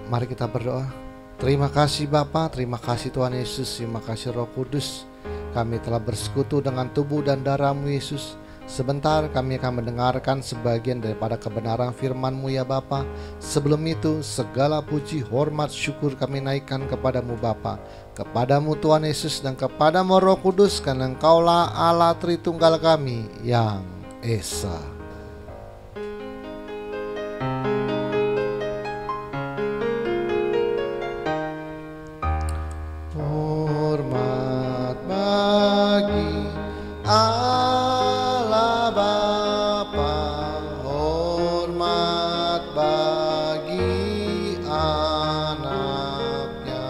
Mari kita berdoa. Terima kasih Bapa, terima kasih Tuhan Yesus, terima kasih Roh Kudus. Kami telah bersekutu dengan tubuh dan darah-Mu Yesus. Sebentar kami akan mendengarkan sebagian daripada kebenaran firman-Mu ya Bapa. Sebelum itu segala puji, hormat, syukur kami naikkan kepadamu Bapa, kepadamu Tuhan Yesus, dan kepadamu Roh Kudus, karena Engkaulah Allah Tritunggal kami yang Esa. Hormat bagi Allah Bapa, hormat bagi anaknya,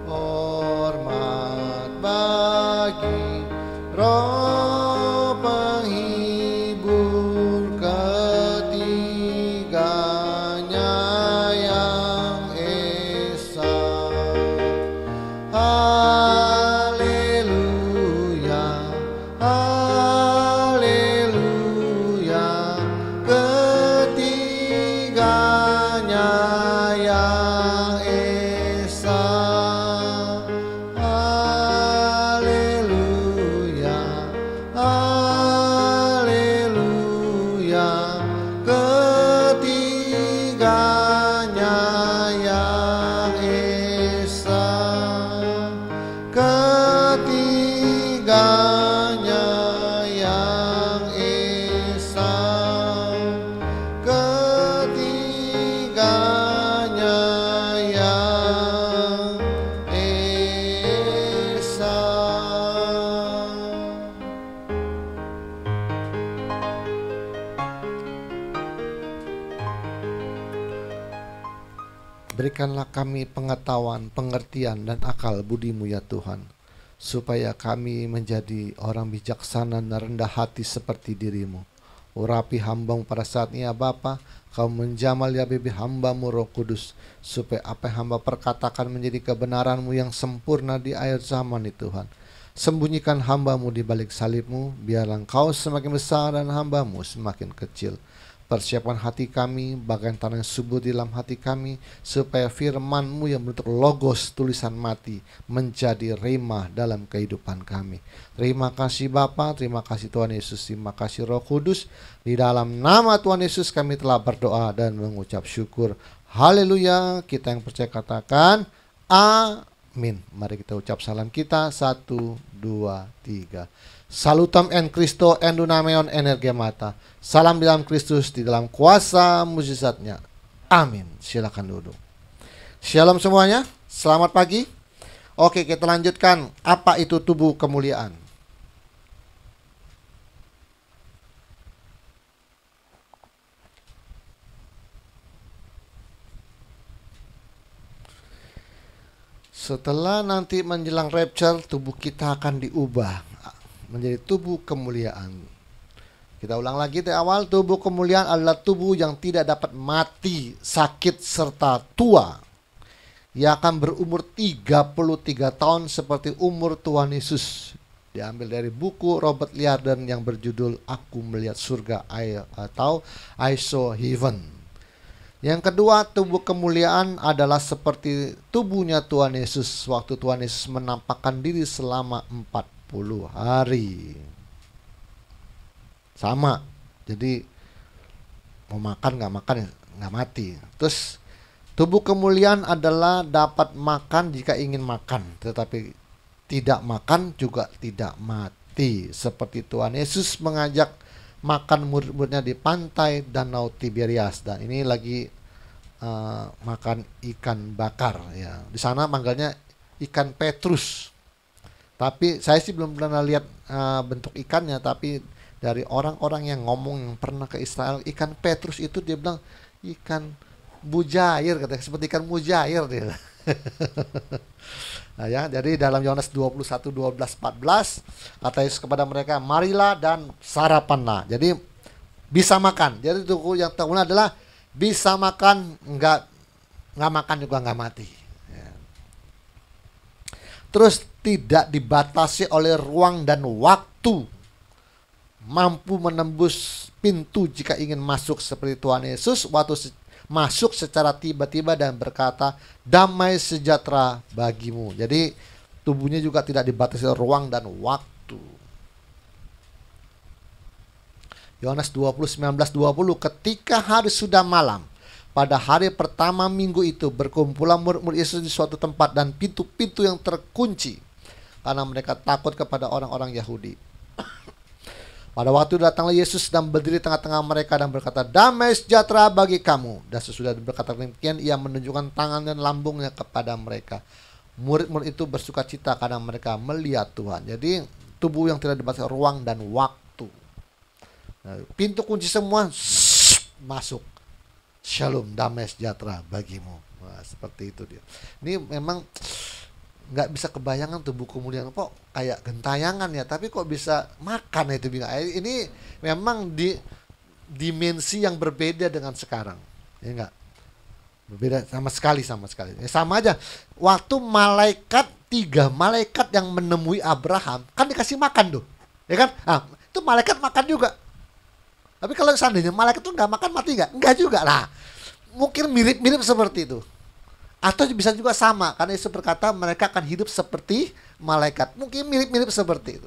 hormat bagi Roh penghibur ketiganya yang Esa. Haleluya, haleluya, ketiganya yang Esa. Haleluya, haleluya, ketiganya yang Esa. Ketiganya yang Esa, ketiganya yang Esa. Berikanlah kami pengetahuan, pengertian, dan akal budi-Mu ya Tuhan, supaya kami menjadi orang bijaksana dan rendah hati seperti diri-Mu. Urapi hamba-Mu pada saat ini ya Bapa, Kau menjamal ya bibi hamba-Mu Roh Kudus, supaya apa yang hamba perkatakan menjadi kebenaran-Mu yang sempurna di akhir zaman ini Tuhan. Sembunyikan hamba-Mu di balik salib-Mu, biarlah Engkau semakin besar dan hamba-Mu semakin kecil. Persiapkan hati kami, bagian tanah yang subur di dalam hati kami, supaya firman-Mu yang bentuk logos tulisan mati menjadi rema dalam kehidupan kami. Terima kasih Bapa, terima kasih Tuhan Yesus, terima kasih Roh Kudus. Di dalam nama Tuhan Yesus kami telah berdoa dan mengucap syukur. Haleluya. Kita yang percaya katakan amin. Mari kita ucap salam kita. 1, 2, 3. Salutam en Christo en dunameon energemata. Salam di dalam Kristus, di dalam kuasa mujizatnya. Amin. Silakan duduk. Shalom semuanya. Selamat pagi. Oke, kita lanjutkan. Apa itu tubuh kemuliaan? Setelah nanti menjelang rapture, tubuh kita akan diubah menjadi tubuh kemuliaan. Kita ulang lagi dari awal. Tubuh kemuliaan adalah tubuh yang tidak dapat mati, sakit, serta tua. Ia akan berumur 33 tahun seperti umur Tuhan Yesus. Diambil dari buku Robert Liardon yang berjudul Aku Melihat Surga atau I Saw Heaven. Yang kedua, tubuh kemuliaan adalah seperti tubuhnya Tuhan Yesus waktu Tuhan Yesus menampakkan diri selama 40 hari. Sama. Jadi mau makan nggak mati. Terus tubuh kemuliaan adalah dapat makan jika ingin makan, tetapi tidak makan juga tidak mati. Seperti Tuhan Yesus mengajak makan murid-muridnya di pantai Danau Tiberias, dan ini lagi makan ikan bakar ya. Di sana manggilnya ikan Petrus. Tapi saya sih belum pernah lihat bentuk ikannya, tapi dari orang-orang yang ngomong yang pernah ke Israel, ikan Petrus itu dia bilang ikan bujair, katanya seperti ikan mujair dia. Nah, ya, jadi dalam Yohanes 21, 12, 14 kata Yesus kepada mereka, marilah dan sarapanlah. Jadi bisa makan. Jadi tubuh yang terkenal adalah bisa makan, nggak makan juga nggak mati. Ya. Terus tidak dibatasi oleh ruang dan waktu, mampu menembus pintu jika ingin masuk seperti Tuhan Yesus waktu masuk secara tiba-tiba dan berkata, damai sejahtera bagimu. Jadi tubuhnya juga tidak dibatasi ruang dan waktu. Yohanes 20, 19-20, ketika hari sudah malam, pada hari pertama minggu itu, berkumpulan murid-murid Yesus di suatu tempat dan pintu-pintu yang terkunci, karena mereka takut kepada orang-orang Yahudi. Pada waktu datanglah Yesus dan berdiri tengah-tengah mereka dan berkata, damai sejahtera bagi kamu. Dan sesudah berkata demikian, ia menunjukkan tangan dan lambungnya kepada mereka. Murid-murid itu bersuka cita karena mereka melihat Tuhan. Jadi tubuh yang tidak dibatasi ruang dan waktu. Nah, pintu kunci semua, masuk. Shalom, damai sejahtera bagimu. Nah, seperti itu dia. Ini memang nggak bisa kebayangan tuh buku kemuliaan, kok kayak gentayangan ya, tapi kok bisa makan itu bingung. Ini memang di dimensi yang berbeda dengan sekarang, ya enggak? Berbeda sama sekali ya, sama aja. Waktu tiga malaikat yang menemui Abraham kan dikasih makan tuh, ya kan? Nah, itu malaikat makan juga. Tapi kalau seandainya malaikat tuh nggak makan, mati nggak? Enggak juga lah. Mungkin mirip-mirip seperti itu. Atau bisa juga sama, karena Yesus berkata mereka akan hidup seperti malaikat. Mungkin mirip-mirip seperti itu.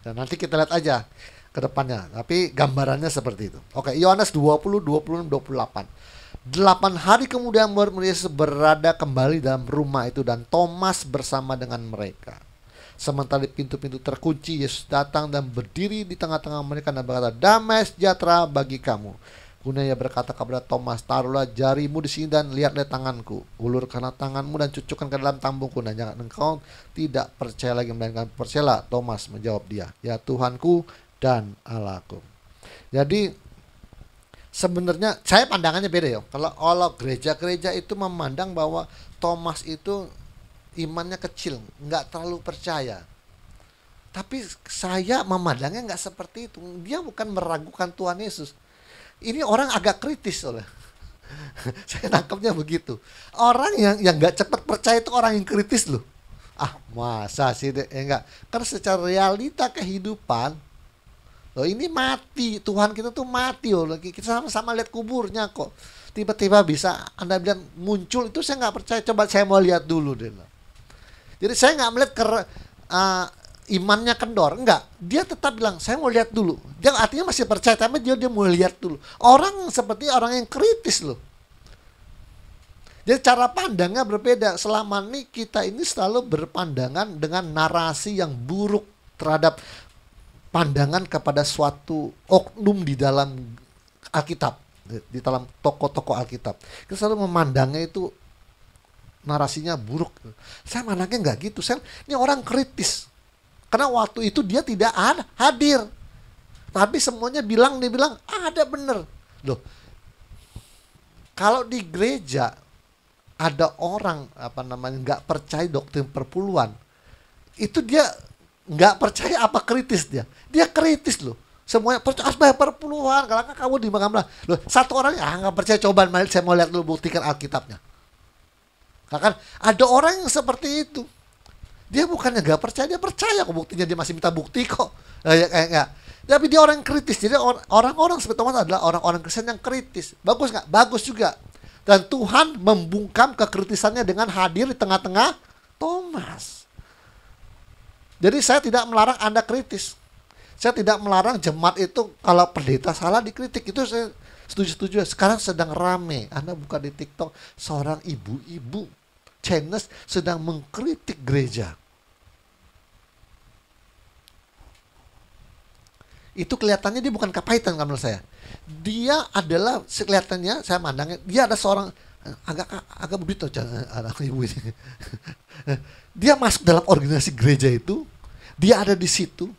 Dan nanti kita lihat aja ke depannya. Tapi gambarannya seperti itu. Oke, Yohanes 20, 26, 28. 8 hari kemudian murid-murid Yesus berada kembali dalam rumah itu dan Thomas bersama dengan mereka. Sementara pintu-pintu terkunci, Yesus datang dan berdiri di tengah-tengah mereka dan berkata, damai sejahtera bagi kamu. Kemudian ia berkata kepada Thomas, taruhlah jarimu di sini dan lihatlah tanganku. Ulurkanlah tanganmu dan cucukkan ke dalam tambungku. Dan jangan engkau tidak percaya lagi, melainkan percayalah. Thomas menjawab dia, ya Tuhanku dan Allahku. Jadi sebenarnya saya pandangannya beda ya. Kalau gereja-gereja itu memandang bahwa Thomas itu imannya kecil, nggak terlalu percaya. Tapi saya memandangnya nggak seperti itu. Dia bukan meragukan Tuhan Yesus. Ini orang agak kritis oleh. Saya nangkapnya begitu. Orang yang nggak cepat percaya itu orang yang kritis loh. Ah, masa sih enggak? Karena secara realita kehidupan, loh ini mati, Tuhan kita tuh mati loh. Kita sama-sama lihat kuburnya kok. Tiba-tiba bisa Anda bilang muncul, itu saya nggak percaya. Coba saya mau lihat dulu deh. Jadi saya nggak melihat imannya kendor, enggak. Dia tetap bilang, saya mau lihat dulu. Dia artinya masih percaya, tapi dia mau lihat dulu. Orang seperti orang yang kritis loh. Jadi cara pandangnya berbeda. Selama ini kita ini selalu berpandangan dengan narasi yang buruk terhadap pandangan kepada suatu oknum di dalam Alkitab, di dalam tokoh-tokoh Alkitab. Kita selalu memandangnya itu narasinya buruk. Saya mandangnya enggak gitu. Ini orang kritis. Karena waktu itu dia tidak hadir. Tapi semuanya dia bilang ada bener. Loh, kalau di gereja ada orang nggak percaya doktrin perpuluhan, itu dia nggak percaya apa kritis dia. Dia kritis loh. Semuanya percaya bayar perpuluhan. Kalau kamu di Makamlah, loh satu orang nggak percaya, coba saya mau lihat dulu, buktikan Alkitabnya. Kan ada orang yang seperti itu. Dia bukannya gak percaya, dia percaya kok, buktinya dia masih minta bukti kok. Tapi dia orang kritis. Jadi orang-orang seperti Thomas adalah orang-orang Kristen yang kritis. Bagus gak? Bagus juga. Dan Tuhan membungkam kekritisannya dengan hadir di tengah-tengah Thomas. Jadi saya tidak melarang Anda kritis. Saya tidak melarang jemaat itu kalau pendeta salah dikritik. Itu saya setuju-setuju. Sekarang sedang rame. Anda buka di TikTok, seorang ibu-ibu Chinese sedang mengkritik gereja. Itu kelihatannya dia bukan kapahitan menurut saya. Dia adalah kelihatannya, saya mandangnya dia ada seorang agak begitu anak ibu ini. Dia masuk dalam organisasi gereja itu, dia ada di situ.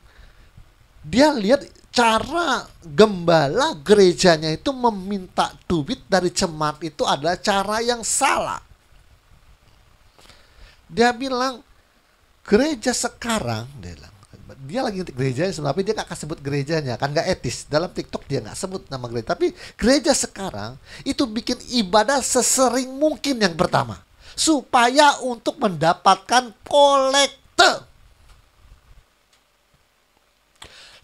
Dia lihat cara gembala gerejanya itu meminta duit dari jemaat itu adalah cara yang salah. Dia bilang gereja sekarang, dia lagi ngetik gereja, tapi dia gak akan sebut gerejanya, kan gak etis. Dalam TikTok dia gak sebut nama gereja. Tapi gereja sekarang itu bikin ibadah sesering mungkin yang pertama, supaya untuk mendapatkan kolekte.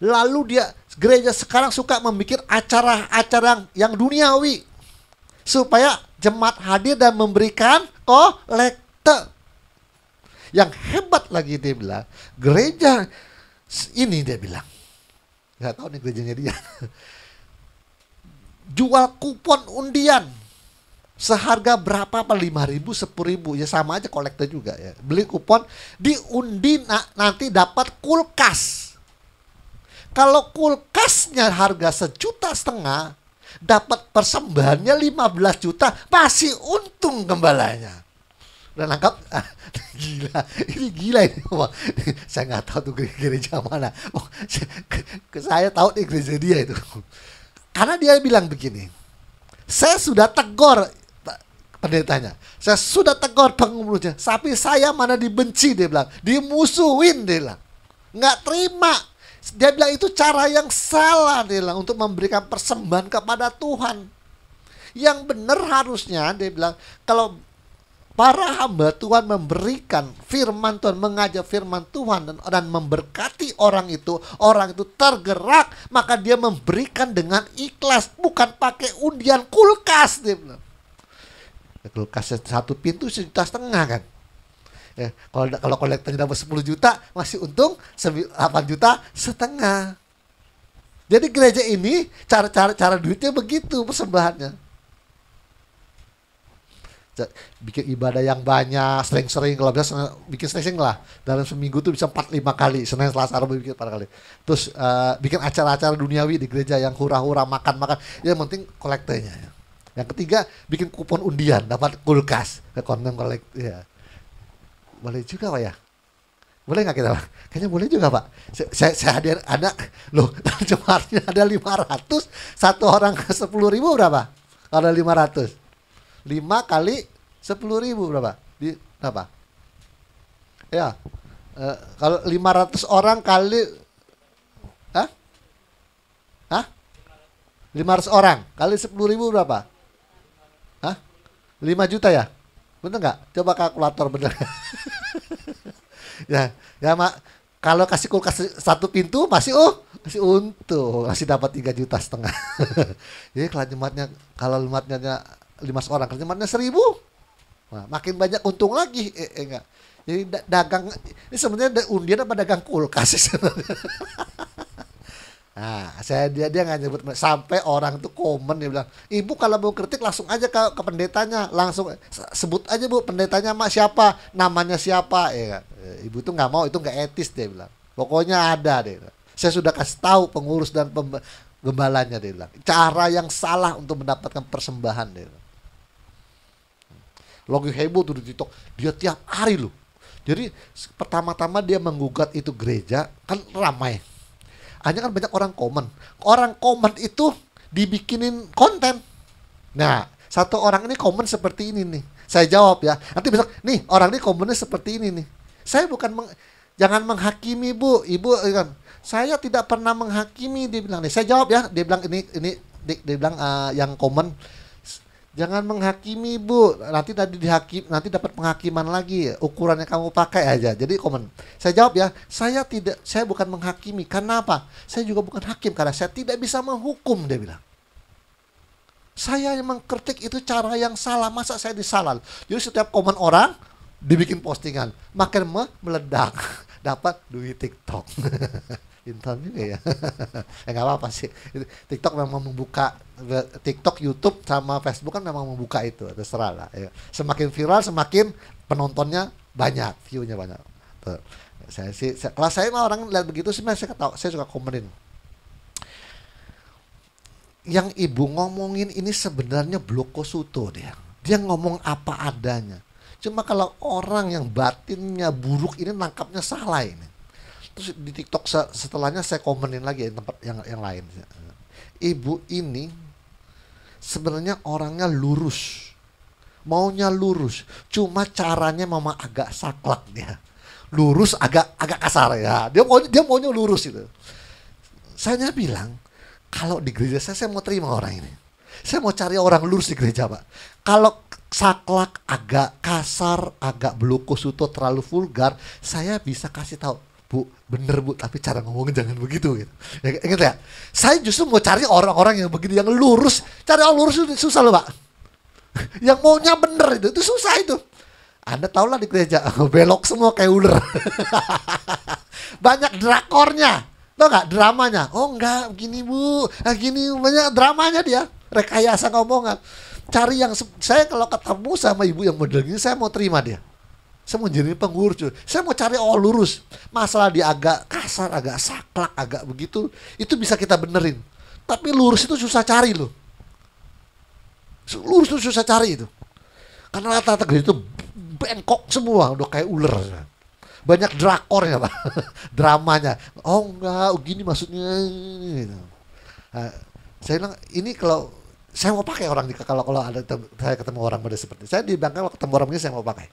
Lalu dia Gereja sekarang suka membuat acara-acara yang duniawi supaya jemaat hadir dan memberikan kolekte. Yang hebat lagi dia bilang, gereja ini dia bilang, nggak tahu nih gerejanya dia, jual kupon undian seharga berapa, 5.000, 10.000, ya sama aja kolekte juga ya. Beli kupon, diundi nanti dapat kulkas. Kalau kulkasnya harga 1,5 juta, dapat persembahannya 15 juta, masih untung gembalanya. Udah nangkap? Gila, ini gila ini. Saya nggak tahu tuh gereja mana. Saya tahu nih gereja dia itu. Karena dia bilang begini, saya sudah tegur pendetanya, saya sudah tegur pengurusnya, tapi saya mana dibenci, dia bilang, dimusuhin, dia bilang, nggak terima. Dia bilang itu cara yang salah, dia bilang, untuk memberikan persembahan kepada Tuhan. Yang benar harusnya, dia bilang, kalau para hamba Tuhan memberikan firman Tuhan, mengajak firman Tuhan dan memberkati orang itu tergerak, maka dia memberikan dengan ikhlas, bukan pakai undian kulkas, dia bilang. Kulkas 1 pintu 1,5 juta kan. Ya, kalau kolektornya dapat 10 juta masih untung 8,5 juta. Jadi gereja ini cara duitnya begitu persembahannya. Bikin ibadah yang banyak, sering-sering, kalau bisa bikin sering lah, dalam seminggu tuh bisa 4-5 kali, Senin, Selasa, Rabu bikin 4 kali. Terus bikin acara-acara duniawi di gereja yang hura-hura, makan-makan, yang penting kolektornya. Yang ketiga, bikin kupon undian, dapat kulkas, konten kolektor ya. Boleh juga Pak ya? Boleh nggak kita Pak? Kayaknya boleh juga Pak. Saya hadir ada, loh jemaatnya ada 500, satu orang 10.000 berapa? Kalau 500 5 kali 10.000 berapa? Berapa? Ya, kalau 500 orang kali, 500 orang kali 10.000 berapa? 5 juta ya? Bener nggak? Coba kalkulator bener. ya mak, kalau kasih kulkas 1 pintu masih untung, masih dapat 3,5 juta. Jadi kalau jemaatnya 500 orang, kalau jemaatnya 1.000, nah, makin banyak untung lagi. Enggak. Jadi dagang ini sebenarnya undian apa dagang kulkas sebenarnya. Nah, dia nggak nyebut, sampai orang tuh komen, dia bilang, ibu kalau mau kritik langsung aja ke pendetanya, langsung sebut aja bu pendetanya siapa, namanya siapa. Ibu tuh nggak mau, itu nggak etis, dia bilang. Pokoknya ada, dia bilang. Saya sudah kasih tahu pengurus dan gembalanya, dia bilang, cara yang salah untuk mendapatkan persembahan, dia bilang. Lagi heboh tuh di TikTok, dia tiap hari loh. Jadi pertama-tama dia menggugat itu gereja, kan ramai. Hanya kan banyak orang komen itu dibikinin konten. Nah, satu orang ini komen seperti ini nih, saya jawab ya, nanti besok nih orang ini komennya seperti ini nih. Saya bukan jangan menghakimi bu, ibu kan, saya tidak pernah menghakimi, dia bilang nih. Saya jawab ya, dia bilang ini dia bilang yang komen, jangan menghakimi bu, nanti dapat penghakiman lagi, ukurannya kamu pakai aja. Jadi komen. Saya jawab ya, saya bukan menghakimi. Kenapa? Saya juga bukan hakim karena saya tidak bisa menghukum, dia bilang. Saya yang mengkritik itu cara yang salah, masa saya disalal. Jadi setiap komen orang dibikin postingan, makin meledak, dapat duit TikTok. Intan juga ya. Nggak apa-apa sih. TikTok memang membuka, TikTok, YouTube sama Facebook kan memang membuka itu, terserah lah. Ya. Semakin viral, semakin penontonnya banyak, view-nya banyak. Tuh. Kalau saya mah orang lihat begitu sih, saya suka komenin. Yang ibu ngomongin ini sebenarnya blokosuto dia. Dia ngomong apa adanya. Cuma kalau orang yang batinnya buruk ini nangkapnya salah ini. Terus di TikTok setelahnya saya komenin lagi tempat yang lain. Ibu ini sebenarnya orangnya lurus, maunya lurus, cuma caranya memang agak saklek dia. Lurus agak kasar ya. Dia maunya lurus itu. Saya bilang, kalau di gereja saya mau terima orang ini. Saya mau cari orang lurus di gereja, Pak. Kalau saklek, agak kasar, agak blokosuto, terlalu vulgar, saya bisa kasih tahu, Bu, bener Bu, tapi cara ngomongnya jangan begitu gitu. Ya, ingat ya, saya justru mau cari orang-orang yang begini, yang lurus. Cari orang lurus itu susah loh Pak. Yang maunya bener itu susah itu. Anda tahulah di gereja, belok semua kayak ular. Banyak drakornya, tau gak dramanya? Oh enggak, gini Bu, gini, banyak dramanya dia. Rekayasa ngomongan. Cari yang, saya kalau ketemu sama ibu yang model gini, saya mau terima dia. Saya mau jadi pengurus, saya mau cari orang lurus. Masalah dia agak kasar, agak saklek, agak begitu, itu bisa kita benerin. Tapi lurus itu susah cari loh. Lurus itu susah cari itu. Karena rata-rata itu bengkok semua, udah kayak ular. Banyak drakornya Pak, dramanya. Oh enggak, gini maksudnya. Nah, saya bilang ini kalau saya mau pakai orang kalau ada saya ketemu orang pada seperti saya di Bangka, kalau ketemu orang ini saya mau pakai.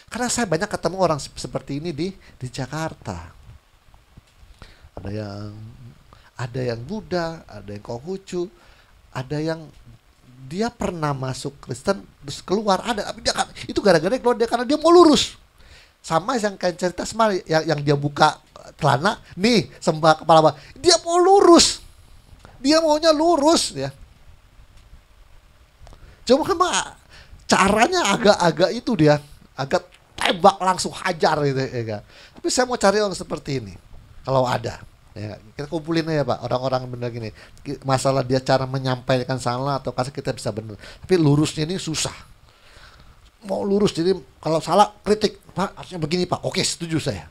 Karena saya banyak ketemu orang seperti ini di Jakarta. Ada yang Buddha, ada yang Konghucu, ada yang dia pernah masuk Kristen terus keluar, ada tapi dia itu gara-gara keluar dia karena dia mau lurus. Sama yang kayak cerita semalam yang dia buka celana, nih sembah kepala, dia mau lurus. Dia maunya lurus ya. Cuma caranya agak-agak itu dia, agak tembak langsung hajar gitu ya. Tapi saya mau cari orang seperti ini kalau ada. Ya, kita kumpulin aja Pak orang-orang bener gini. Masalah dia cara menyampaikan salah atau kasih kita bisa bener. Tapi lurusnya ini susah. Mau lurus, jadi kalau salah kritik Pak harusnya begini Pak. Oke, setuju saya.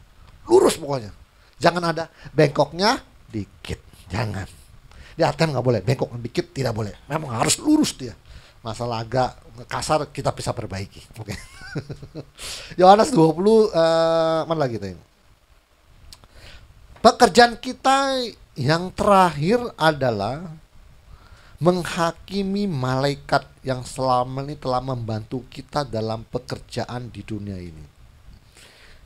Lurus pokoknya. Jangan ada bengkoknya dikit. Jangan. Di ATM nggak boleh. Bengkok dikit tidak boleh. Memang harus lurus dia. Masalah agak kasar kita bisa perbaiki. Oke. Yohanes 20 mana lagi tadi? Pekerjaan kita yang terakhir adalah menghakimi malaikat yang selama ini telah membantu kita dalam pekerjaan di dunia ini.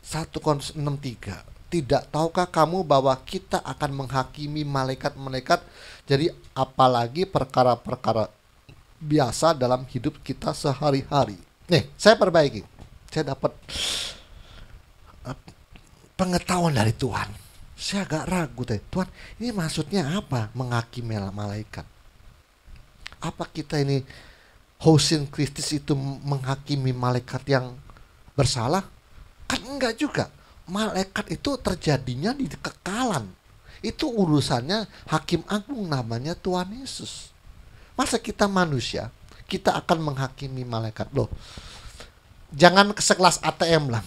1 Korintus 6:3. Tidak tahukah kamu bahwa kita akan menghakimi malaikat-malaikat? Jadi apalagi perkara-perkara biasa dalam hidup kita sehari-hari. Nih, saya perbaiki. Saya dapat pengetahuan dari Tuhan. Saya agak ragu teh. Tuhan, ini maksudnya apa menghakimi malaikat? Apa kita ini Housin Kristus itu menghakimi malaikat yang bersalah? Kan enggak juga. Malaikat itu terjadinya di kekekalan. Itu urusannya Hakim Agung namanya Tuhan Yesus. Masa kita manusia, kita akan menghakimi malaikat. Loh, jangan sekelas ATM lah.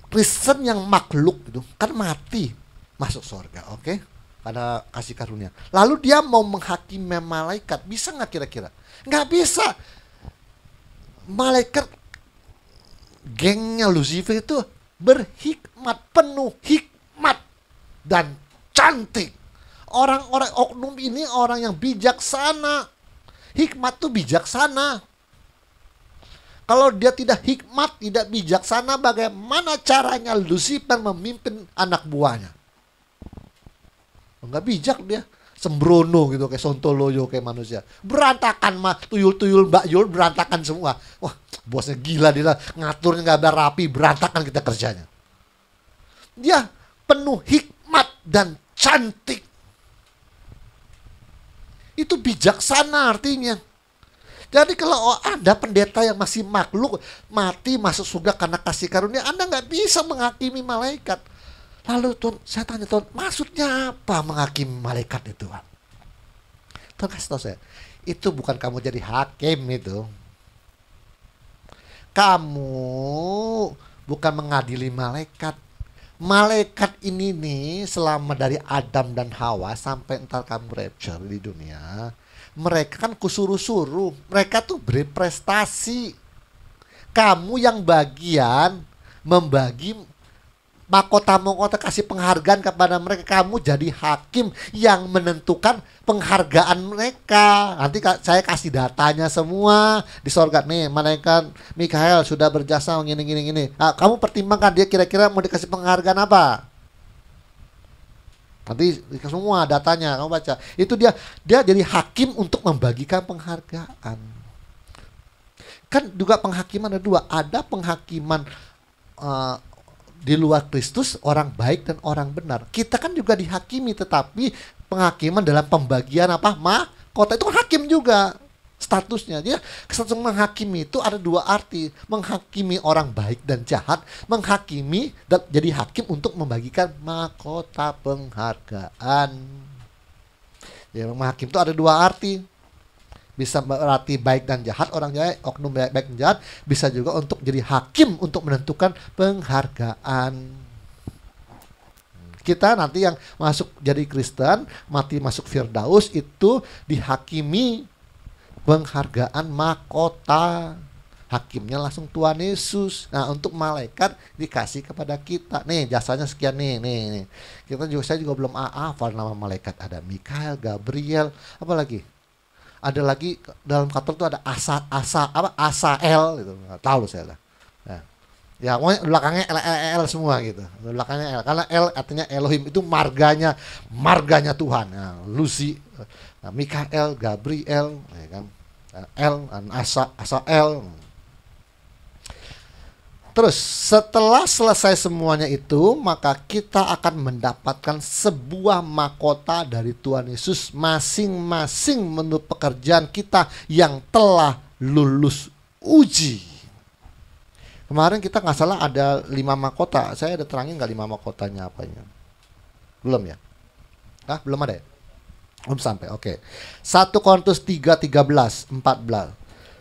Kristen yang makhluk itu kan mati masuk surga, oke? Karena kasih karunia. Lalu dia mau menghakimi malaikat, bisa nggak kira-kira? Nggak bisa. Malaikat gengnya Lucifer itu berhikmat, penuh hikmat dan cantik. Orang-orang oknum ini orang yang bijaksana. Hikmat tuh bijaksana. Kalau dia tidak hikmat, tidak bijaksana, bagaimana caranya Lucifer memimpin anak buahnya? Enggak bijak dia. Sembrono gitu, kayak sontoloyo, kayak manusia. Berantakan mah, tuyul-tuyul Mbak Yul berantakan semua. Wah, bosnya gila dia, ngaturnya nggak ada rapi, berantakan kita kerjanya. Dia penuh hikmat dan cantik. Itu bijaksana artinya. Jadi kalau Anda pendeta yang masih makhluk, mati masuk surga karena kasih karunia, Anda nggak bisa menghakimi malaikat. Lalu Tuhan, saya tanya Tuhan, maksudnya apa menghakimi malaikat itu? Tuhan kasih tahu saya, itu bukan kamu jadi hakim itu. Kamu bukan mengadili malaikat. Malaikat ini nih selama dari Adam dan Hawa sampai entar kamu rapture di dunia, mereka kan kusuruh-suruh, mereka tuh berprestasi. Kamu yang bagian membagi mahkota-mahkota, kasih penghargaan kepada mereka. Kamu jadi hakim yang menentukan penghargaan mereka. Nanti saya kasih datanya semua di sorga. Nih, malaikat Mikael sudah berjasa gini. Nah, kamu pertimbangkan dia kira-kira mau dikasih penghargaan apa. Nanti semua datanya kamu baca. Itu dia jadi hakim untuk membagikan penghargaan. Kan juga penghakiman ada dua. Ada penghakiman di luar Kristus orang baik dan orang benar. Kita kan juga dihakimi, tetapi penghakiman dalam pembagian apa? Mahkota itu kan hakim juga statusnya. Dia status menghakimi itu ada dua arti. Menghakimi orang baik dan jahat, menghakimi dan jadi hakim untuk membagikan mahkota penghargaan. Ya, menghakim itu ada dua arti. Bisa berarti baik dan jahat, orang jahat, oknum baik dan jahat. Bisa juga untuk jadi hakim untuk menentukan penghargaan. Kita nanti yang masuk jadi Kristen, mati masuk Firdaus, itu dihakimi penghargaan mahkota. Hakimnya langsung Tuhan Yesus. Nah, untuk malaikat dikasih kepada kita. Nih, jasanya sekian nih. Saya juga belum hafal nama malaikat. Ada Mikael, Gabriel, apa lagi? Ada lagi dalam Katolik itu ada Asael gitu. Nggak tahu loh saya lah. Nah, ya pokoknya belakangnya L semua gitu. Belakangnya L karena L artinya Elohim, itu marganya Tuhan. Nah, Lucy, Mikael, Gabriel, ya kan? L, Asael. Terus setelah selesai semuanya itu, maka kita akan mendapatkan sebuah mahkota dari Tuhan Yesus masing-masing menurut pekerjaan kita yang telah lulus uji. Kemarin kita nggak salah ada 5 mahkota. Saya ada terangin nggak 5 mahkotanya apanya? Belum ya? Belum ada ya? Belum sampai, oke. 1 Korintus 3:13, 14.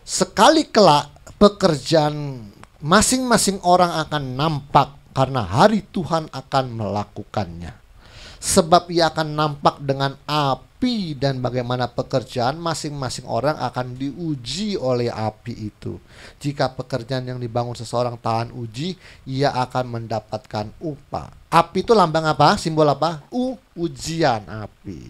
Sekali kelak pekerjaan masing-masing orang akan nampak karena hari Tuhan akan melakukannya. Sebab ia akan nampak dengan api, dan bagaimana pekerjaan masing-masing orang akan diuji oleh api itu. Jika pekerjaan yang dibangun seseorang tahan uji, ia akan mendapatkan upah. Api itu lambang apa? Simbol apa? Ujian api.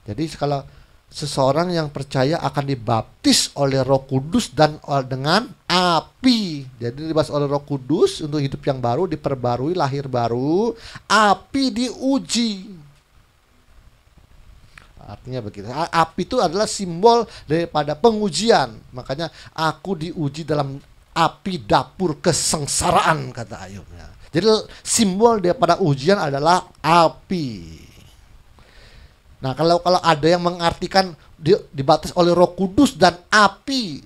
Jadi kalau seseorang yang percaya akan dibaptis oleh Roh Kudus dan dengan api. Jadi dibaptis oleh Roh Kudus untuk hidup yang baru, diperbarui, lahir baru. Api diuji. Artinya begitu. Api itu adalah simbol daripada pengujian. Makanya aku diuji dalam api dapur kesengsaraan, kata Ayub. Jadi simbol daripada ujian adalah api. Nah, kalau ada yang mengartikan dibaptis oleh Roh Kudus dan api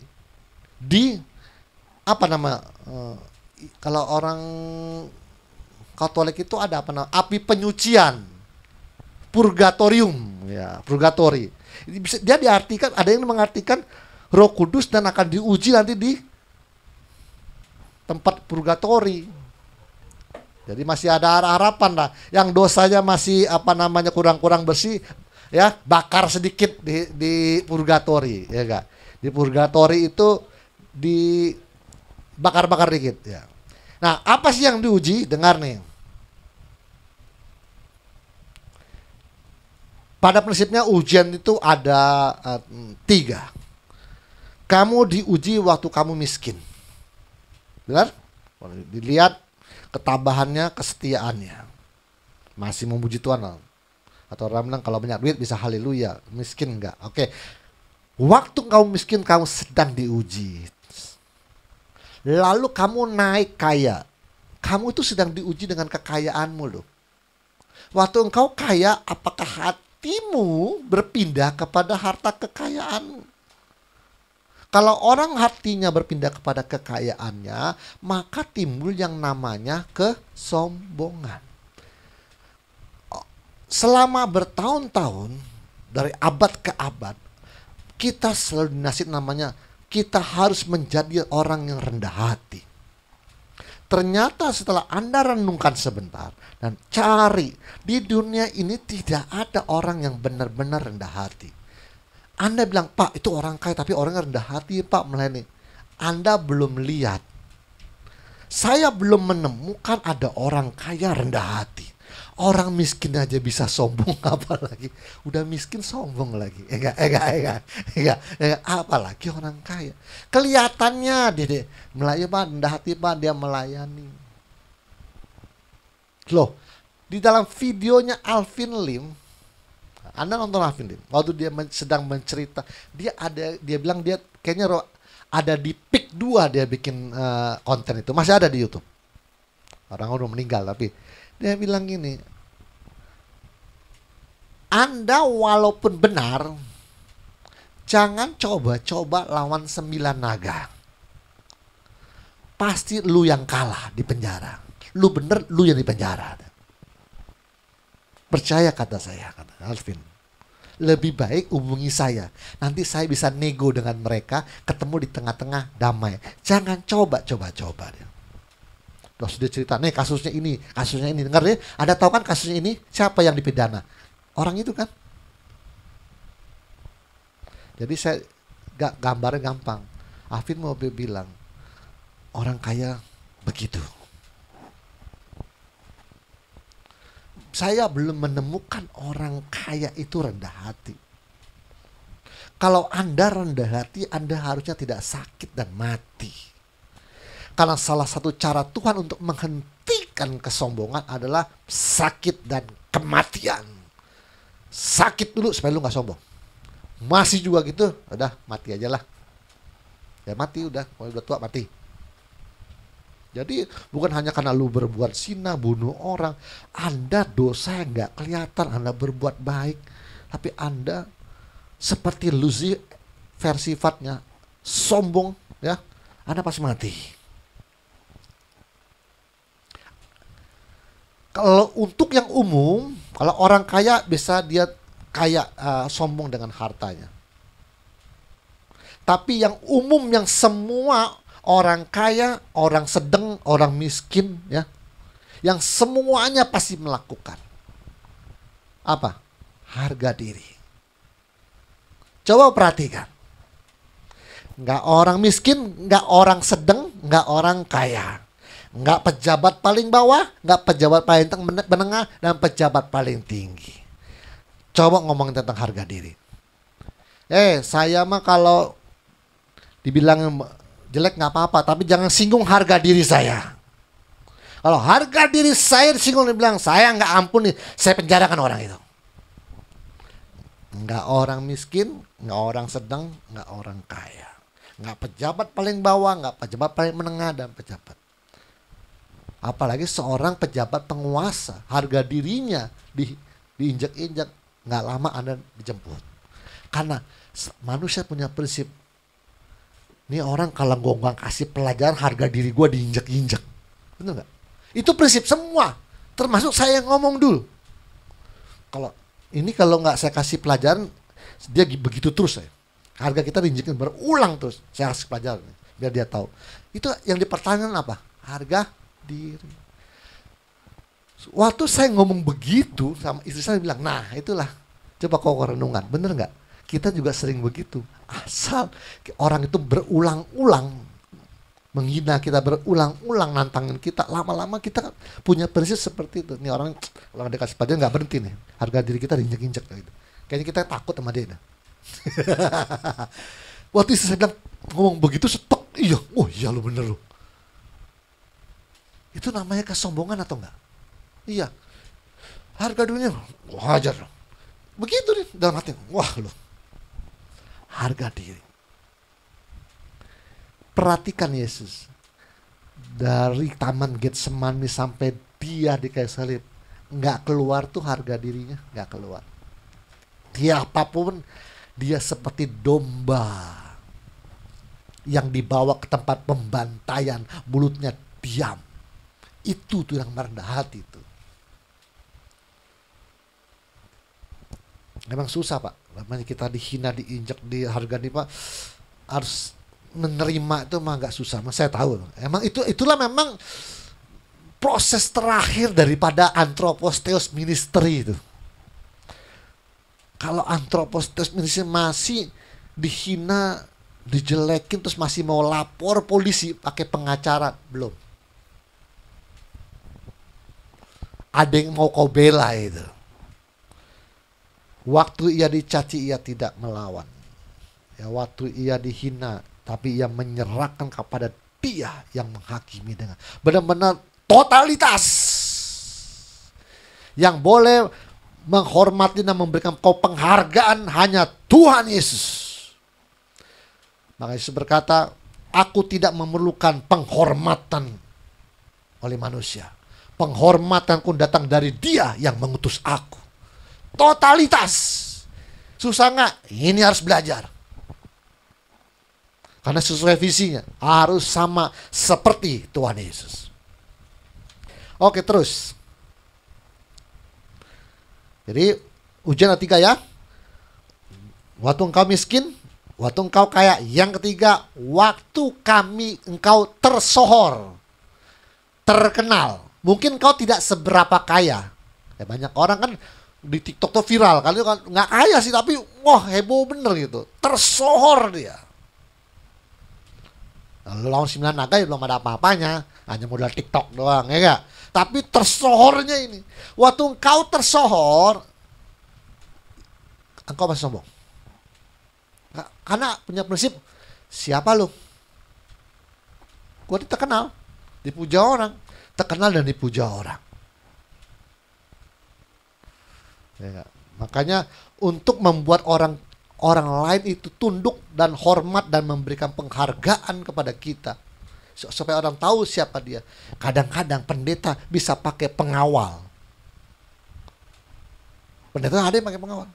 di kalau orang Katolik itu ada api penyucian, purgatorium, ya, purgatori. Dia diartikan, ada yang mengartikan Roh Kudus dan akan diuji nanti di tempat purgatori. Jadi masih ada harapan lah. Yang dosanya masih kurang-kurang bersih, ya, bakar sedikit di purgatori, ya enggak? Di purgatori itu dibakar-bakar dikit, ya. Nah, apa sih yang diuji? Dengar nih. Pada prinsipnya ujian itu ada 3. Kamu diuji waktu kamu miskin. Benar? Dilihat ketabahannya, kesetiaannya. Masih memuji Tuhan. Atau orang bilang kalau banyak duit bisa haleluya, miskin enggak. Oke. Waktu kamu miskin, kamu sedang diuji. Lalu kamu naik kaya. Kamu itu sedang diuji dengan kekayaanmu loh. Waktu engkau kaya, apakah hatimu berpindah kepada harta kekayaanmu? Kalau orang hatinya berpindah kepada kekayaannya, maka timbul yang namanya kesombongan. Selama bertahun-tahun, dari abad ke abad, kita selalu dinasihati namanya, kita harus menjadi orang yang rendah hati. Ternyata setelah Anda renungkan sebentar dan cari, di dunia ini tidak ada orang yang benar-benar rendah hati. Anda bilang, Pak, itu orang kaya tapi orangnya rendah hati, Pak, melayani. Anda belum lihat. Saya belum menemukan ada orang kaya rendah hati. Orang miskin aja bisa sombong, apalagi udah miskin sombong lagi. Enggak. Apalagi orang kaya. Kelihatannya dia melayani, Pak, rendah hati, Pak, dia melayani. Loh, di dalam videonya Alvin Lim, Anda nonton Alvin Lim, waktu dia sedang mencerita, dia bilang dia kayaknya Ada di Pik 2 dia bikin konten itu. Masih ada di YouTube. Orang udah meninggal tapi dia bilang gini, Anda walaupun benar, jangan coba-coba lawan 9 naga. Pasti lu yang kalah di penjara. Lu bener, lu yang di penjara. Percaya kata saya, kata Alvin. Lebih baik hubungi saya. Nanti saya bisa nego dengan mereka, ketemu di tengah-tengah damai. Jangan coba-coba. Terus dia cerita, nih kasusnya ini. Dengar ya, ada tahu kan kasusnya ini? Siapa yang dipidana? Orang itu kan. Jadi saya gambarnya gampang. Alvin mau bilang, orang kaya begitu. Saya belum menemukan orang kaya itu rendah hati. Kalau Anda rendah hati, Anda harusnya tidak sakit dan mati. Karena salah satu cara Tuhan untuk menghentikan kesombongan adalah sakit dan kematian. Sakit dulu supaya lu gak sombong. Masih juga gitu, udah mati aja lah. Ya mati udah, kalau udah tua mati. Jadi bukan hanya karena lu berbuat zina, bunuh orang, Anda dosa yang gak kelihatan, Anda berbuat baik, tapi Anda seperti Lucifer sifatnya, sombong, ya, Anda pasti mati. Kalau untuk yang umum, kalau orang kaya bisa dia kaya sombong dengan hartanya. Tapi yang umum, yang semua orang kaya, orang sedang, orang miskin, ya, yang semuanya pasti melakukan apa? Harga diri. Coba perhatikan. Nggak orang miskin, nggak orang sedang, nggak orang kaya, nggak pejabat paling bawah, nggak pejabat paling menengah, dan pejabat paling tinggi. Coba ngomongin tentang harga diri. Saya mah kalau dibilang jelek nggak apa-apa, tapi jangan singgung harga diri saya. Kalau harga diri saya disinggung, dibilang saya nggak ampun nih, saya penjarakan orang itu. Nggak orang miskin, nggak orang sedang, nggak orang kaya, nggak pejabat paling bawah, nggak pejabat paling menengah, dan pejabat. Apalagi seorang pejabat penguasa, harga dirinya diinjak-injak, nggak lama Anda dijemput. Karena manusia punya prinsip. Ini orang kalau gue gak kasih pelajaran, harga diri gue diinjak-injak. Bener gak? Itu prinsip semua. Termasuk saya yang ngomong dulu. Kalau gak saya kasih pelajaran, dia begitu terus. Harga kita diinjakin berulang terus. Saya kasih pelajaran biar dia tahu. Itu yang dipertanyakan apa? Harga diri. Waktu saya ngomong begitu sama istri saya, bilang, nah itulah. Coba kau renungan. Bener gak? Kita juga sering begitu. Asal orang itu berulang-ulang menghina kita, berulang-ulang nantangin kita, lama-lama kita punya prinsip seperti itu. Nih orang kalau dikasih pelajaran nggak berhenti nih, harga diri kita diinjek-injek gitu. Kayaknya kita takut sama dia. Waktu itu saya bilang ngomong begitu, stok, iya, oh iya lu bener lu. Itu namanya kesombongan atau enggak? Iya. Harga dirinya wajar. Begitu nih dalam hati, wah lu. Harga diri. Perhatikan Yesus. Dari taman Getsemani sampai dia di kayu salib, nggak keluar tuh harga dirinya, nggak keluar. Dia apapun, dia seperti domba yang dibawa ke tempat pembantaian, mulutnya diam. Itu tuh yang merendah hati itu. Memang susah Pak. Namanya kita dihina, diinjak, dihargai Pak, harus menerima itu mah agak susah. Saya tahu. Emang itulah memang proses terakhir daripada anthropos-theos ministry itu. Kalau anthropos-theos ministry masih dihina, dijelekin, terus masih mau lapor polisi pakai pengacara, belum. Ada yang mau kau bela itu. Waktu ia dicaci, ia tidak melawan. Ya, waktu ia dihina, tapi ia menyerahkan kepada dia yang menghakimi dengan benar-benar totalitas. Yang boleh menghormati dan memberikan kau penghargaan hanya Tuhan Yesus. Maka Yesus berkata, Aku tidak memerlukan penghormatan oleh manusia. Penghormatanku datang dari Dia yang mengutus aku. Totalitas. Susah nggak? Ini harus belajar. Karena sesuai visinya. Harus sama seperti Tuhan Yesus. Oke, terus. Jadi ujian ketiga ya. Waktu engkau miskin, waktu engkau kaya. Yang ketiga, waktu engkau tersohor, terkenal. Mungkin engkau tidak seberapa kaya. Ya, banyak orang kan di TikTok tuh viral. Kali kan nggak kaya sih, tapi wah heboh bener gitu. Tersohor dia. Lalu lawan 9 naga ya belum ada apa-apanya. Hanya modal TikTok doang, ya gak? Tapi tersohornya ini. Waktu engkau tersohor, engkau masih sombong. Karena punya prinsip, siapa lu? Gue terkenal, dipuja orang. Terkenal dan dipuja orang. Ya, makanya untuk membuat orang lain itu tunduk dan hormat dan memberikan penghargaan kepada kita. Supaya orang tahu siapa dia. Kadang-kadang pendeta bisa pakai pengawal. Pendeta ada yang pakai pengawal.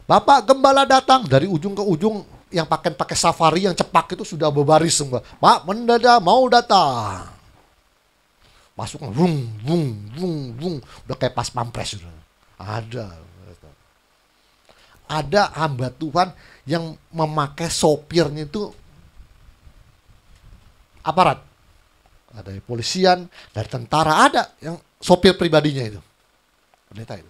Bapak gembala datang dari ujung ke ujung, yang pakai safari yang cepak itu sudah berbaris semua. Pak mendadak mau datang. Masuk vung vung vung vung, udah kayak pas pampres sudah. Ada hamba Tuhan yang memakai sopirnya itu aparat. Ada dari polisian, dari tentara, ada yang sopir pribadinya itu. Pendeta itu.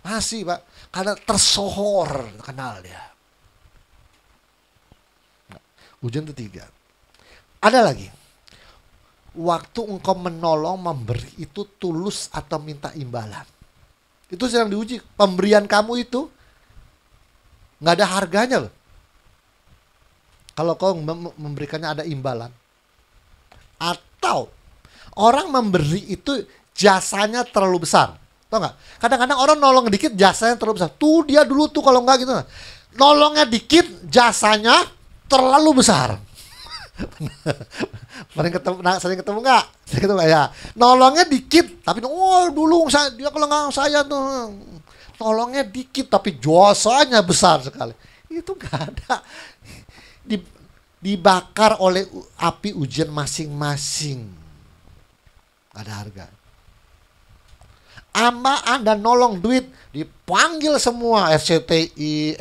Masih Pak, karena tersohor, kenal dia. Nah, ujian ketiga. Ada lagi. Waktu engkau menolong, memberi itu tulus atau minta imbalan. Itu sedang diuji. Pemberian kamu itu nggak ada harganya loh. Kalau kau memberikannya ada imbalan. Atau orang memberi itu jasanya terlalu besar. Tahu nggak? Kadang-kadang orang nolong dikit jasanya terlalu besar. Tuh dia dulu tuh kalau nggak gitu. Nolongnya dikit jasanya terlalu besar. Sering ketemu nggak? Sering ketemu ya. Nolongnya dikit tapi dulu dia kalau nggak saya tuh nolongnya dikit tapi jasanya besar sekali. Itu nggak ada. Dibakar oleh api ujian masing-masing. Ada harga. Anda nolong duit, dipanggil semua FCTI,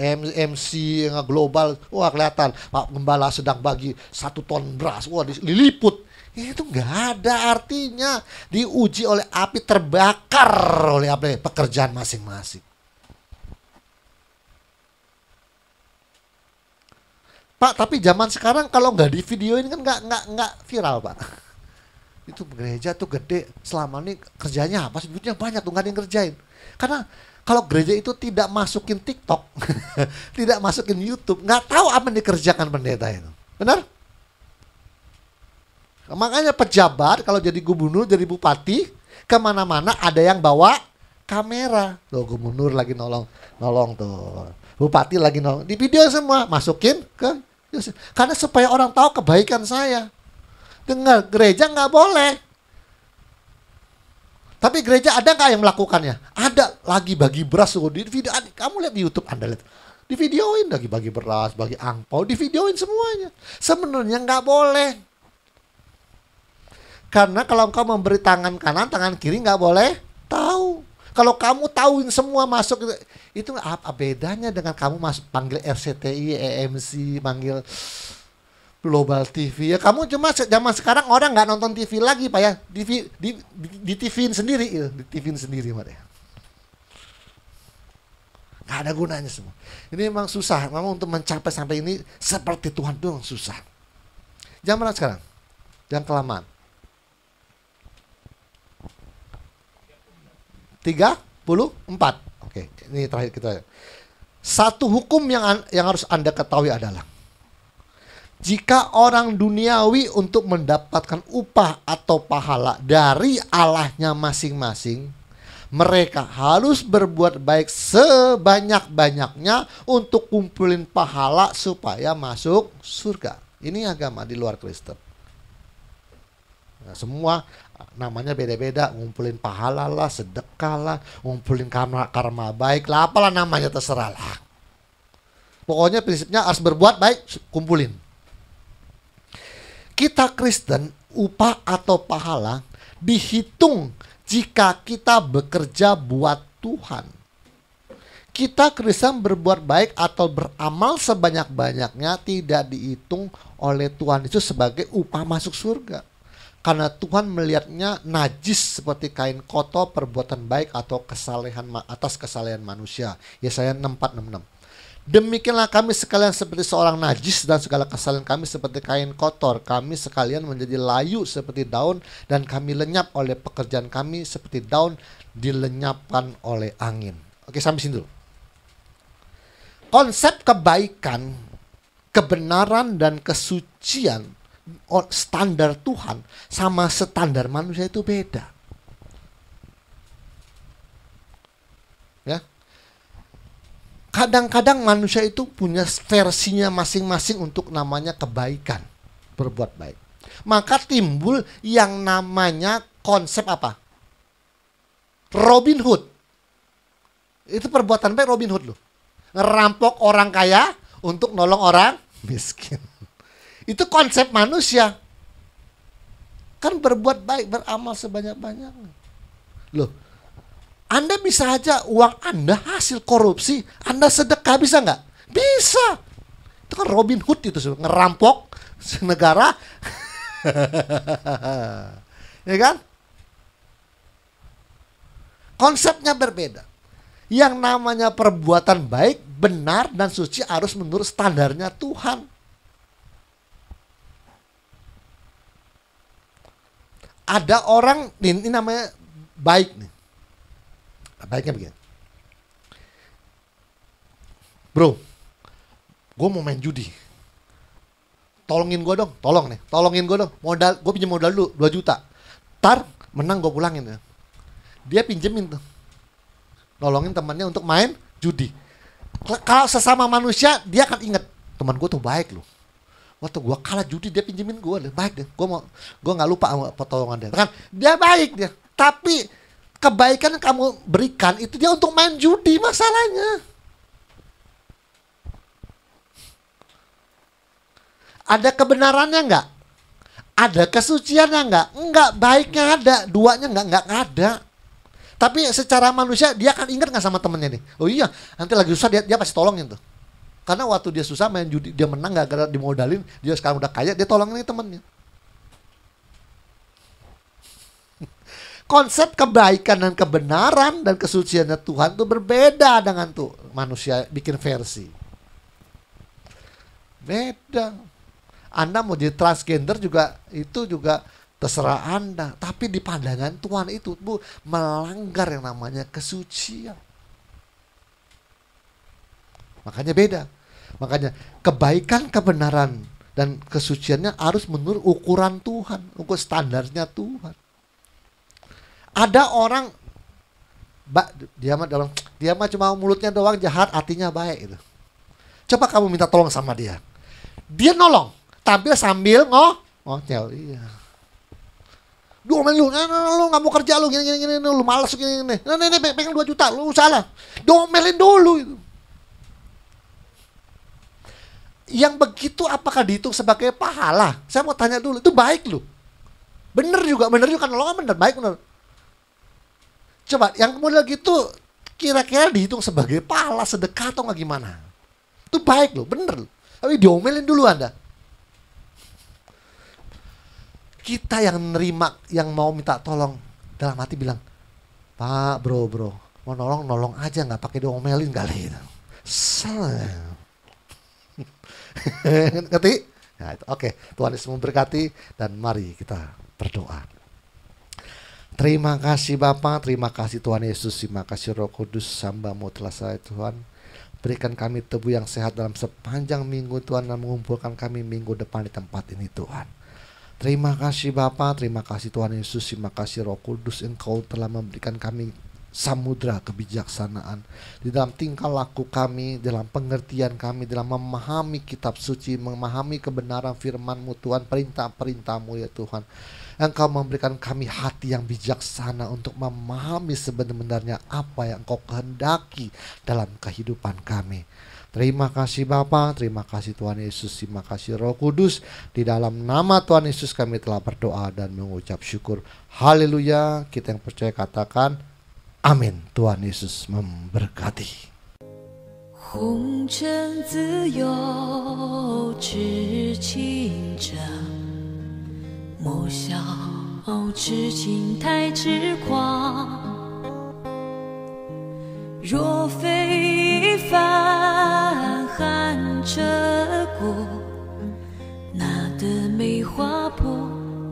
MC, global. Wah kelihatan Pak Gembala sedang bagi 1 ton beras. Wah diliput. Itu nggak ada artinya. Diuji oleh api, terbakar oleh api pekerjaan masing-masing. Pak, tapi zaman sekarang kalau nggak di videoin kan nggak viral Pak. Itu gereja tuh gede, selama ini kerjanya apa sih? Duitnya banyak tuh, nggak ada yang kerjain. Karena kalau gereja itu tidak masukin TikTok, tidak masukin YouTube, nggak tahu apa yang dikerjakan pendeta itu. Benar? Makanya pejabat kalau jadi gubernur, jadi bupati, kemana-mana ada yang bawa kamera. Tuh gubernur lagi nolong tuh. Bupati lagi nolong. Di video semua, masukin ke. Karena supaya orang tahu kebaikan saya. Dengar, gereja nggak boleh. Tapi gereja ada nggak yang melakukannya? Ada, lagi bagi beras. Di video, kamu lihat di YouTube, Anda lihat. Di videoin lagi bagi beras, bagi angpau, di videoin semuanya. Sebenarnya nggak boleh. Karena kalau engkau memberi tangan kanan, tangan kiri nggak boleh tahu. Kalau kamu tahuin semua masuk, itu apa bedanya dengan kamu masuk panggil RCTI, EMC, panggil Global TV ya. Kamu cuma zaman sekarang orang nggak nonton TV lagi Pak ya, di TV-in sendiri, di TV-in sendiri Pak ya. Nggak ada gunanya semua. Ini memang susah, memang untuk mencapai sampai ini seperti Tuhan itu susah. Jangan sekarang, jangan kelamaan. 34. Oke, ini terakhir kita. Satu hukum yang harus Anda ketahui adalah jika orang duniawi untuk mendapatkan upah atau pahala dari Allahnya masing-masing, Mereka harus berbuat baik sebanyak-banyaknya untuk kumpulin pahala supaya masuk surga. Ini agama di luar Kristen. Nah, semua namanya beda-beda, ngumpulin pahala lah, sedekah lah, ngumpulin karma baik lah, apalah namanya terserah lah. Pokoknya prinsipnya harus berbuat baik, kumpulin. Kita Kristen, upah atau pahala dihitung jika kita bekerja buat Tuhan. Kita Kristen berbuat baik atau beramal sebanyak-banyaknya tidak dihitung oleh Tuhan itu sebagai upah masuk surga. Karena Tuhan melihatnya najis seperti kain kotor perbuatan baik atau kesalehan atas kesalehan manusia. Yesaya 64:66. Demikianlah kami sekalian seperti seorang najis dan segala kesalahan kami seperti kain kotor. Kami sekalian menjadi layu seperti daun dan kami lenyap oleh pekerjaan kami seperti daun dilenyapkan oleh angin. Oke, sampai sini dulu. Konsep kebaikan, kebenaran dan kesucian standar Tuhan sama standar manusia itu beda. Ya. Kadang-kadang manusia itu punya versinya masing-masing untuk namanya kebaikan, berbuat baik. Maka timbul yang namanya konsep apa? Robin Hood. Itu perbuatan baik Robin Hood loh. Ngerampok orang kaya untuk nolong orang miskin. Itu konsep manusia. Kan berbuat baik, beramal sebanyak-banyaknya. Loh, Anda bisa aja uang Anda hasil korupsi, Anda sedekah, bisa nggak? Bisa. Itu kan Robin Hood itu, ngerampok negara. Ya kan? Konsepnya berbeda. Yang namanya perbuatan baik, benar dan suci harus menurut standarnya Tuhan. Ada orang, ini namanya baik nih. Baiknya begini. Bro, gue mau main judi. Tolongin gue dong, tolongin gue dong. Modal, gue pinjam modal dulu 2 juta. Ntar menang gue pulangin ya. Dia pinjemin tuh. Nolongin temannya untuk main judi. Kalau sesama manusia, dia akan ingat, teman gue tuh baik loh. Waktu gue kalah judi dia pinjemin gue, baik deh. Gue nggak lupa sama pertolongan dia. Kan dia baik dia. Tapi kebaikan yang kamu berikan itu dia untuk main judi masalahnya. Ada kebenarannya nggak? Ada kesuciannya nggak? Enggak, baiknya ada, duanya nggak ada. Tapi secara manusia dia akan ingat nggak sama temennya nih? Oh iya, nanti lagi susah dia pasti tolongin tuh. Karena waktu dia susah main judi, dia menang gara-gara dimodalin, dia sekarang udah kaya, dia tolongin temennya. Konsep kebaikan dan kebenaran dan kesuciannya Tuhan itu berbeda dengan tuh manusia bikin versi. Beda. Anda mau jadi transgender juga, itu juga terserah Anda. Tapi di pandangan Tuhan itu melanggar yang namanya kesucian. Makanya beda. Makanya kebaikan, kebenaran dan kesuciannya harus menurut ukuran Tuhan, ukur standarnya Tuhan. Ada orang dia mah cuma mulutnya doang jahat, hatinya baik itu. Coba kamu minta tolong sama dia. Dia nolong, tampil sambil ngocel. Iya. Lu nggak mau kerja lu gini, lu malas gini. Nih, pengen 2 juta, lu salah. Domelin dulu itu. Yang begitu apakah dihitung sebagai pahala? Saya mau tanya dulu, itu baik loh. Bener juga kan nolongan bener, baik bener. Coba yang model gitu kira-kira dihitung sebagai pahala, sedekah atau nggak gimana? Itu baik loh, bener loh. Tapi diomelin dulu Anda. Kita yang nerima, yang mau minta tolong dalam hati bilang, Pak bro, mau nolong aja, nggak pakai diomelin kali itu. Ngerti? Nah, oke. Tuhan Yesus memberkati dan mari kita berdoa. Terima kasih Bapa, terima kasih Tuhan Yesus, terima kasih Roh Kudus, hamba-Mu telah saya Tuhan. Berikan kami tubuh yang sehat dalam sepanjang minggu Tuhan, dan mengumpulkan kami minggu depan di tempat ini Tuhan. Terima kasih Bapa, terima kasih Tuhan Yesus, terima kasih Roh Kudus, Engkau telah memberikan kami samudra kebijaksanaan, di dalam tingkah laku kami, dalam pengertian kami, dalam memahami kitab suci, memahami kebenaran firman-Mu Tuhan, perintah-perintah-Mu ya Tuhan. Engkau memberikan kami hati yang bijaksana untuk memahami sebenarnya apa yang Engkau kehendaki dalam kehidupan kami. Terima kasih Bapa, terima kasih Tuhan Yesus, terima kasih Roh Kudus. Di dalam nama Tuhan Yesus kami telah berdoa dan mengucap syukur. Haleluya. Kita yang percaya katakan amin. Tuhan Yesus memberkati. 红尘自由，痴情者，莫笑痴情太痴狂。若非泛寒彻骨，哪得梅花扑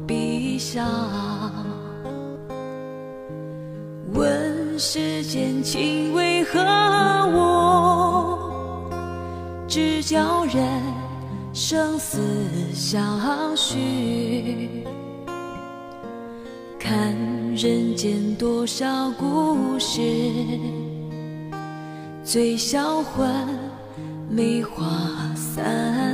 鼻香？问世间情为何物，只教人生死相许。看人间多少故事，醉销魂，梅花散。